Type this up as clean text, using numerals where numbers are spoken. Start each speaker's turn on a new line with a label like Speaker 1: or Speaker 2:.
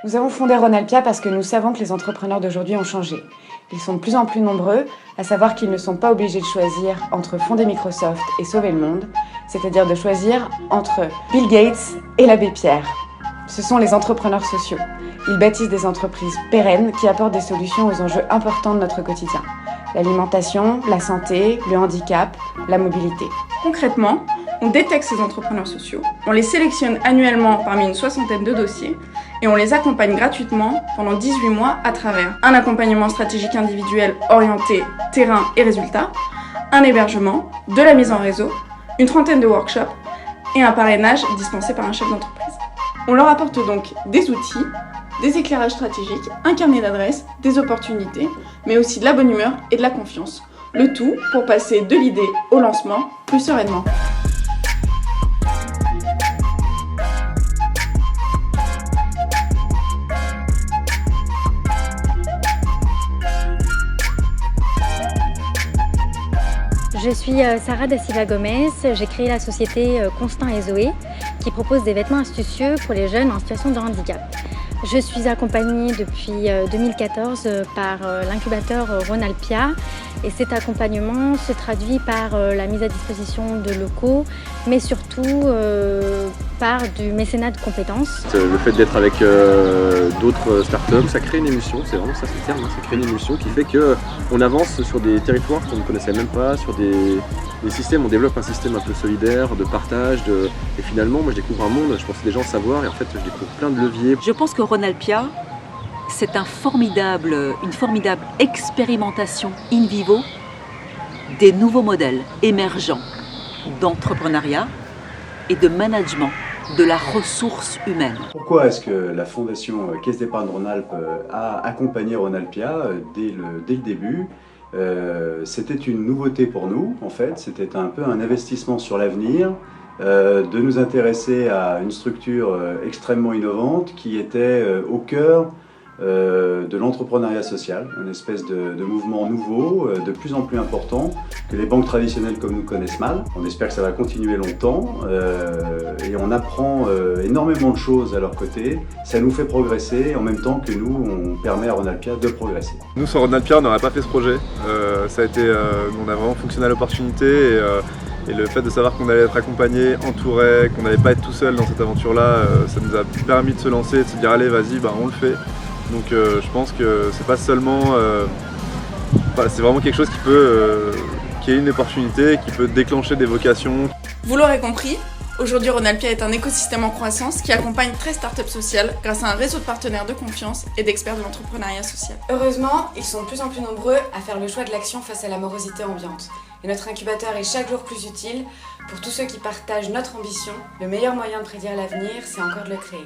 Speaker 1: Nous avons fondé Ronalpia parce que nous savons que les entrepreneurs d'aujourd'hui ont changé. Ils sont de plus en plus nombreux à savoir qu'ils ne sont pas obligés de choisir entre fonder Microsoft et sauver le monde, c'est-à-dire de choisir entre Bill Gates et l'abbé Pierre. Ce sont les entrepreneurs sociaux. Ils bâtissent des entreprises pérennes qui apportent des solutions aux enjeux importants de notre quotidien. L'alimentation, la santé, le handicap, la mobilité.
Speaker 2: Concrètement, on détecte ces entrepreneurs sociaux, on les sélectionne annuellement parmi une soixantaine de dossiers et on les accompagne gratuitement pendant 18 mois à travers un accompagnement stratégique individuel orienté terrain et résultats, un hébergement, de la mise en réseau, une trentaine de workshops et un parrainage dispensé par un chef d'entreprise. On leur apporte donc des outils, des éclairages stratégiques, un carnet d'adresses, des opportunités, mais aussi de la bonne humeur et de la confiance. Le tout pour passer de l'idée au lancement plus sereinement.
Speaker 3: Je suis Sarah Da Silva Gomez, j'ai créé la société Constant et Zoé qui propose des vêtements astucieux pour les jeunes en situation de handicap. Je suis accompagnée depuis 2014 par l'incubateur Ronalpia et cet accompagnement se traduit par la mise à disposition de locaux mais surtout par du mécénat de compétences.
Speaker 4: Le fait d'être avec d'autres startups, ça crée une émulsion, c'est vraiment ça le terme, ça crée une émulsion qui fait qu'on avance sur des territoires qu'on ne connaissait même pas, sur des systèmes, on développe un système un peu solidaire, de partage, et finalement moi je découvre un monde, je pensais déjà en savoir et en fait je découvre plein de leviers.
Speaker 5: Je pense que Ronalpia, c'est une formidable expérimentation in vivo des nouveaux modèles émergents d'entrepreneuriat et de management de la ressource humaine.
Speaker 6: Pourquoi est-ce que la fondation Caisse d'épargne Rhône-Alpes a accompagné Ronalpia dès le début? C'était une nouveauté pour nous, en fait, c'était un peu un investissement sur l'avenir, de nous intéresser à une structure extrêmement innovante qui était au cœur de l'entrepreneuriat social, une espèce de mouvement nouveau, de plus en plus important, que les banques traditionnelles comme nous connaissent mal. On espère que ça va continuer longtemps et on apprend énormément de choses à leur côté. Ça nous fait progresser en même temps que nous, on permet à Ronalpia de progresser.
Speaker 7: Nous, sur Ronalpia, on n'aurait pas fait ce projet. Ça a été, on a vraiment fonctionné à l'opportunité et le fait de savoir qu'on allait être accompagné, entouré, qu'on n'allait pas être tout seul dans cette aventure-là, ça nous a permis de se lancer et de se dire allez, vas-y, on le fait. Donc je pense que c'est pas seulement, c'est vraiment quelque chose qui est une opportunité, qui peut déclencher des vocations.
Speaker 2: Vous l'aurez compris, aujourd'hui Ronalpia est un écosystème en croissance qui accompagne 13 startups sociales grâce à un réseau de partenaires de confiance et d'experts de l'entrepreneuriat social.
Speaker 1: Heureusement, ils sont de plus en plus nombreux à faire le choix de l'action face à la morosité ambiante. Et notre incubateur est chaque jour plus utile pour tous ceux qui partagent notre ambition. Le meilleur moyen de prédire l'avenir, c'est encore de le créer.